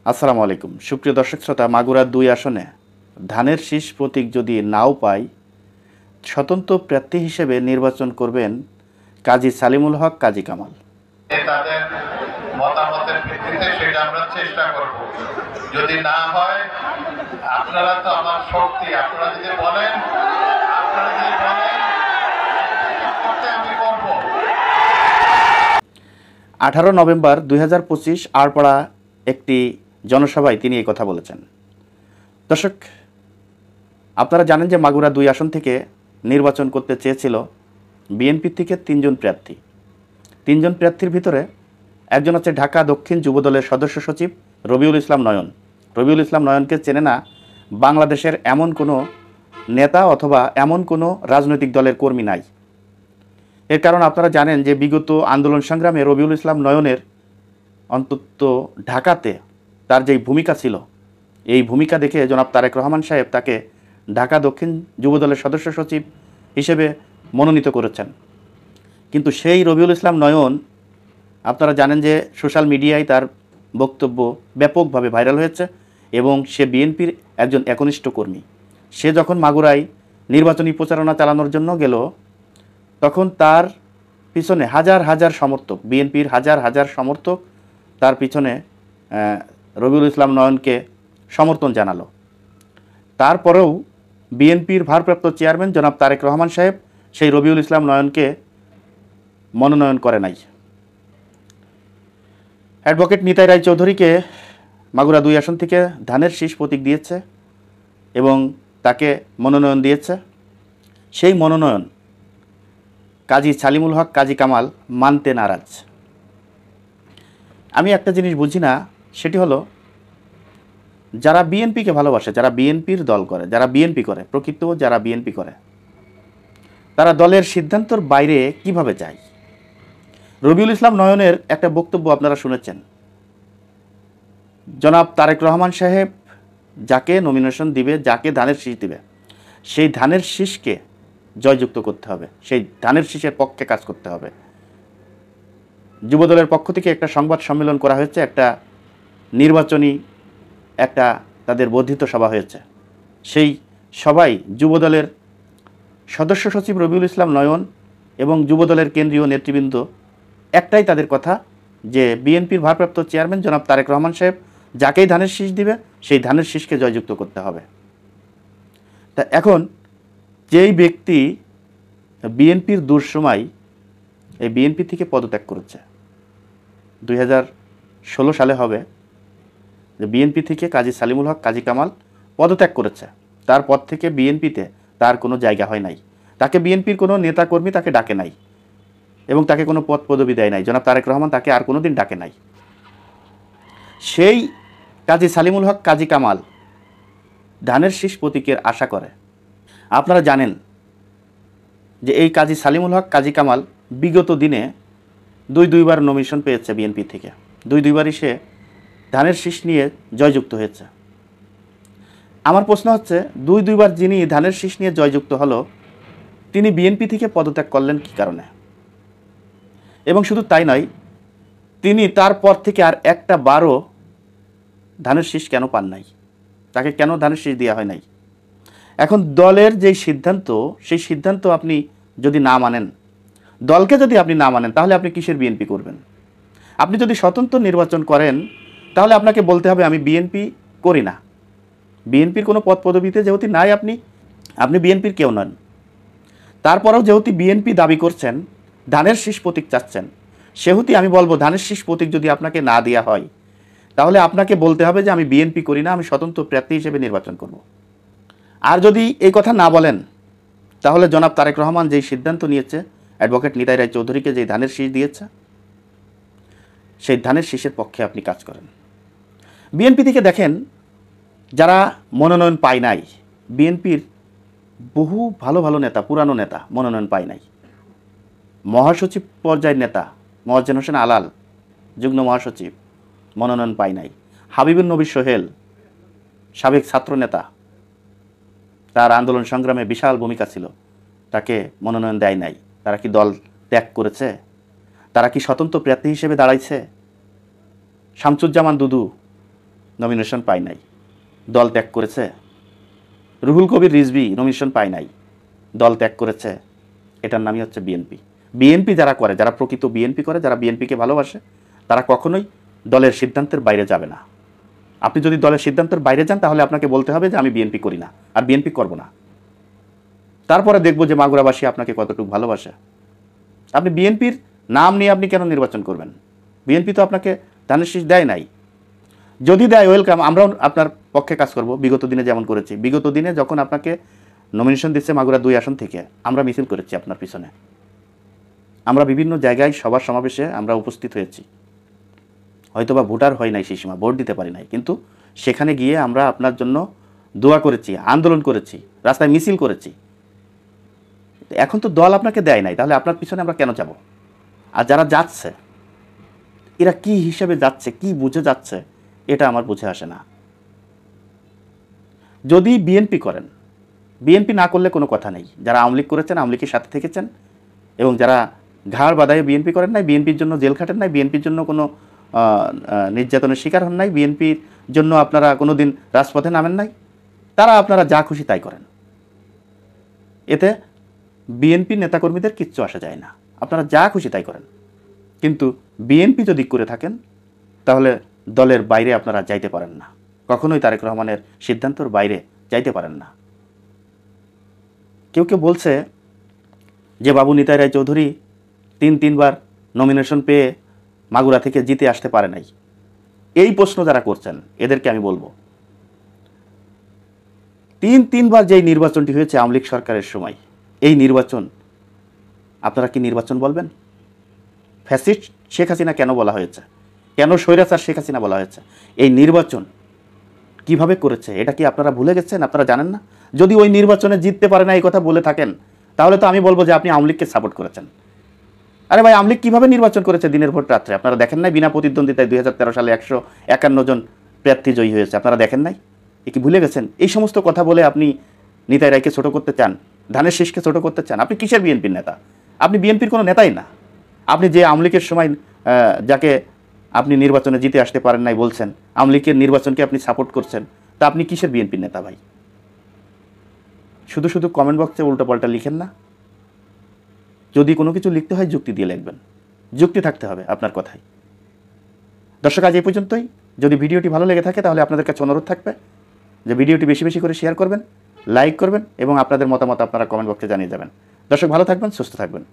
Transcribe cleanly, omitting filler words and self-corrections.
আসসালামু আলাইকুম সুপ্রিয় দর্শক শ্রোতা, মাগুরা ২ আসনে ধানের শীষ প্রতীক যদি নাও পাই, স্বতন্ত্র প্রার্থী হিসেবে নির্বাচন করবেন কাজী সালিমুল হক, কাজী কামাল। তাদের মতামতের ভিত্তিতে সেটা আমরা চেষ্টা করব। যদি না হয়, আপনারা তো আমার শক্তি, আপনারা যদি বলেন আমি করব। 18 নভেম্বর 2025 আড়পাড়া একটি জনসভায় তিনি এই কথা বলেছেন। দর্শক, আপনারা জানেন যে মাগুরা ২ আসন থেকে নির্বাচন করতে চেয়েছিল বিএনপি থেকে ৩ জন প্রার্থী। ৩ জন প্রার্থীর ভিতরে একজন হচ্ছে ঢাকা দক্ষিণ যুবদলের সদস্য সচিব রবিউল ইসলাম নয়ন। রবিউল ইসলাম নয়নকে চেনে না বাংলাদেশের এমন কোনো নেতা অথবা এমন কোনো রাজনৈতিক দলের কর্মী নাই। এর কারণ আপনারা জানেন যে বিগত আন্দোলন সংগ্রামে রবিউল ইসলাম নয়নের অন্তত ঢাকাতে তার যেই ভূমিকা ছিল, এই ভূমিকা দেখে জনাব তারেক রহমান সাহেব তাকে ঢাকা দক্ষিণ যুবদলের সদস্য সচিব হিসেবে মনোনীত করেছেন। কিন্তু সেই রবিউল ইসলাম নয়ন, আপনারা জানেন যে সোশ্যাল মিডিয়ায় তার বক্তব্য ব্যাপকভাবে ভাইরাল হয়েছে এবং সে বিএনপির একজন একনিষ্ঠ কর্মী। সে যখন মাগুরায় নির্বাচনী প্রচারণা চালানোর জন্য গেল, তখন তার পিছনে হাজার হাজার সমর্থক, বিএনপির হাজার হাজার সমর্থক তার পিছনে রবিউল ইসলাম নয়নকে সমর্থন জানালো। তারপরেও বিএনপির ভারপ্রাপ্ত চেয়ারম্যান জনাব তারেক রহমান সাহেব সেই রবিউল ইসলাম নয়নকে মনোনয়ন করে নাই। অ্যাডভোকেট নিতাই রায় চৌধুরীকে মাগুরা ২ আসন থেকে ধানের শীষ প্রতীক দিয়েছে এবং তাকে মনোনয়ন দিয়েছে। সেই মনোনয়ন কাজী সালিমুল হক, কাজী কামাল মানতে নারাজ। আমি একটা জিনিস বুঝি না, সেটি হলো যারা বিএনপিকে ভালোবাসে, যারা বিএনপির দল করে, যারা বিএনপি করে, প্রকৃত যারা বিএনপি করে, তারা দলের সিদ্ধান্তর বাইরে কিভাবে যায়। রবিউল ইসলাম নয়নের একটা বক্তব্য আপনারা শুনেছেন। জনাব তারেক রহমান সাহেব যাকে নমিনেশন দিবে, যাকে ধানের শীষ দিবে, সেই ধানের শীষকে জয়যুক্ত করতে হবে, সেই ধানের শীষের পক্ষে কাজ করতে হবে। যুবদলের পক্ষ থেকে একটা সংবাদ সম্মেলন করা হয়েছে, একটা নির্বাচনী একটা তাদের বর্ধিত সভা হয়েছে। সেই সভায় যুবদলের সদস্য সচিব রবিউল ইসলাম নয়ন এবং যুবদলের কেন্দ্রীয় নেতৃবৃন্দ একটাই তাদের কথা, যে বিএনপির ভারপ্রাপ্ত চেয়ারম্যান জনাব তারেক রহমান সাহেব যাকেই ধানের শীষ দিবে, সেই ধানের শীষকে জয়যুক্ত করতে হবে। তা এখন যেই ব্যক্তি বিএনপির দুঃসময় এই বিএনপি থেকে পদত্যাগ করেছে, 2016 সালে হবে যে বিএনপি থেকে কাজী সালিমুল হক, কাজী কামাল পদত্যাগ করেছে। তারপর থেকে বিএনপিতে তার কোনো জায়গা হয় নাই, তাকে বিএনপির কোনো নেতাকর্মী তাকে ডাকে নাই এবং তাকে কোনো পদ পদবি দেয় নাই। জনাব তারেক রহমান তাকে আর কোনো দিন ডাকে নাই। সেই কাজী সালিমুল হক, কাজী কামাল ধানের শীষ প্রতীকের আশা করে। আপনারা জানেন যে এই কাজী সালিমুল হক, কাজী কামাল বিগত দিনে দুইবার নমিনেশন পেয়েছে বিএনপি থেকে। দুইবারই সে ধানের শীষ নিয়ে জয়যুক্ত হয়েছে। আমার প্রশ্ন হচ্ছে, দুইবার যিনি ধানের শীষ নিয়ে জয়যুক্ত হলো, তিনি বিএনপি থেকে পদত্যাগ করলেন কী কারণে? এবং শুধু তাই নয়, তিনি তারপর থেকে আর একটা বারও ধানের শীষ কেন পান নাই? তাকে কেন ধানের শীষ দেওয়া হয় নাই? এখন দলের যেই সিদ্ধান্ত, সেই সিদ্ধান্ত আপনি যদি না মানেন, দলকে যদি আপনি না মানেন, তাহলে আপনি কিসের বিএনপি করবেন? আপনি যদি স্বতন্ত্র নির্বাচন করেন, তাহলে আপনাকে বলতে হবে আমি বিএনপি করি না। বিএনপির কোনো পদ পদবিতে যেহেতু নাই, আপনি বিএনপির কেউ নন। তারপরেও যেহেতু বিএনপি দাবি করছেন, ধানের শীষ প্রতীক চাচ্ছেন, সেহেতু আমি বলবো ধানের শীষ প্রতীক যদি আপনাকে না দেওয়া হয়, তাহলে আপনাকে বলতে হবে যে আমি বিএনপি করি না, আমি স্বতন্ত্র প্রার্থী হিসেবে নির্বাচন করব। আর যদি এই কথা না বলেন, তাহলে জনাব তারেক রহমান যেই সিদ্ধান্ত নিয়েছে, অ্যাডভোকেট নিতাই রায় চৌধুরীকে যেই ধানের শীষ দিয়েছে, সেই ধানের শীষের পক্ষে আপনি কাজ করেন। বিএনপি থেকে দেখেন, যারা মনোনয়ন পায় নাই, বিএনপির বহু ভালো ভালো নেতা, পুরানো নেতা মনোনয়ন পায় নাই। মহাসচিব পর্যায়ের নেতা মোয়াজ্জেম হোসেন আলাল, যুগ্ম মহাসচিব, মনোনয়ন পায় নাই। হাবিবুন নবী সোহেল, সাবেক ছাত্র নেতা, তার আন্দোলন সংগ্রামে বিশাল ভূমিকা ছিল, তাকে মনোনয়ন দেয় নাই। তারা কি দল ত্যাগ করেছে? তারা কি স্বতন্ত্র প্রার্থী হিসেবে দাঁড়াইছে? শামসুজ্জামান দুদু নমিনেশন পায় নাই, দল ত্যাগ করেছে। রুহুল কবির রিজভী নমিনেশন পায় নাই, দল ত্যাগ করেছে। এটার নামই হচ্ছে বিএনপি। বিএনপি যারা করে, যারা প্রকৃত বিএনপি করে, যারা বিএনপিকে ভালোবাসে, তারা কখনোই দলের সিদ্ধান্তের বাইরে যাবে না। আপনি যদি দলের সিদ্ধান্তের বাইরে যান তাহলে আপনাকে বলতে হবে যে আমি বিএনপি করি না আর বিএনপি করব না। তারপরে দেখব যে মাগুরাবাসী আপনাকে কতটুকু ভালোবাসে। আপনি বিএনপির নাম নিয়ে আপনি কেন নির্বাচন করবেন? বিএনপি তো আপনাকে ধানের শীষ দেয় নাই। যদি দেয় ওয়েলকাম, আমরাও আপনার পক্ষে কাজ করব, বিগত দিনে যেমন করেছি। বিগত দিনে যখন আপনাকে নমিনেশন দিচ্ছে মাগুরা 2 আসন থেকে, আমরা মিছিল করেছি আপনার পিছনে। আমরা বিভিন্ন জায়গায় সভা সমাবেশে আমরা উপস্থিত হয়েছি। হয়তোবা ভোটার হয় নাই সেই সময়, ভোট দিতে পারি নাই, কিন্তু সেখানে গিয়ে আমরা আপনার জন্য দোয়া করেছি, আন্দোলন করেছি, রাস্তায় মিছিল করেছি। এখন তো দল আপনাকে দেয় নাই, তাহলে আপনার পিছনে আমরা কেন যাব? আর যারা যাচ্ছে, এরা কি হিসেবে যাচ্ছে, কি বুঝে যাচ্ছে, এটা আমার বুঝে আসে না। যদি বিএনপি করেন, বিএনপি না করলে কোনো কথা নেই। যারা আওয়ামী লীগ করেছেন, আওয়ামী লীগের সাথে থেকেছেন, এবং যারা ঘাড় বাঁধায় বিএনপি করেন নাই, বিএনপির জন্য জেল খাটেন নাই, বিএনপির জন্য কোনো নির্যাতনের শিকার হন নাই, বিএনপির জন্য আপনারা কোনো দিন রাজপথে নামেন নাই, তারা আপনারা যা খুশি তাই করেন। এতে বিএনপি নেতাকর্মীদের কিচ্ছু আসা যায় না, আপনারা যা খুশি তাই করেন। কিন্তু বিএনপি যদি করে থাকেন তাহলে দলের বাইরে আপনারা যাইতে পারেন না, কখনোই তারেক রহমানের সিদ্ধান্তর বাইরে যাইতে পারেন না। কেউ কেউ বলছে যে বাবু নিতাই রায় চৌধুরী 3বার নমিনেশন পেয়ে মাগুরা থেকে জিতে আসতে পারে নাই। এই প্রশ্ন যারা করছেন এদেরকে আমি বলবো, 3বার যেই নির্বাচনটি হয়েছে আওয়ামী লীগ সরকারের সময়, এই নির্বাচন আপনারা কি নির্বাচন বলবেন? ফ্যাসিস্ট শেখ হাসিনা কেন বলা হয়েছে, কেন স্বৈরাচার শেখ হাসিনা বলা হয়েছে? এই নির্বাচন কিভাবে করেছে এটা কি আপনারা ভুলে গেছেন? আপনারা জানেন না? যদি ওই নির্বাচনে জিততে পারে না এই কথা বলে থাকেন, তাহলে তো আমি বলবো যে আপনি আওয়ামী লীগকে সাপোর্ট করেছেন। আরে ভাই, আওয়ামী লীগ কীভাবে নির্বাচন করেছে দিনের ভোট রাত্রে? আপনারা দেখেন নাই? বিনা প্রতিদ্বন্দ্বিতায় 2013 সালে 151 জন প্রার্থী জয়ী হয়েছে, আপনারা দেখেন নাই? এ কি ভুলে গেছেন? এই সমস্ত কথা বলে আপনি নিতাই রায়কে ছোট করতে চান, ধানের শীষকে ছোট করতে চান। আপনি কিসের বিএনপির নেতা? আপনি বিএনপির কোনো নেতাই না। আপনি যে আওয়ামী লীগের সময় যাকে আপনি নির্বাচনে জিতে আসতে পারেন নাই বলছেন, আওয়ামী লীগের নির্বাচনকে আপনি সাপোর্ট করছেন, তা আপনি কিসের বিএনপির নেতা ভাই? শুধু শুধু কমেন্ট বক্সে উল্টোপাল্টা লিখেন না। যদি কোনো কিছু লিখতে হয় যুক্তি দিয়ে লিখবেন, যুক্তি থাকতে হবে আপনার কথায়। দর্শক, আজ এই পর্যন্তই। যদি ভিডিওটি ভালো লেগে থাকে তাহলে আপনাদের কাছে অনুরোধ থাকবে যে ভিডিওটি বেশি বেশি করে শেয়ার করবেন, লাইক করবেন এবং আপনাদের মতামত আপনারা কমেন্ট বক্সে জানিয়ে যাবেন। দর্শক, ভালো থাকবেন, সুস্থ থাকবেন।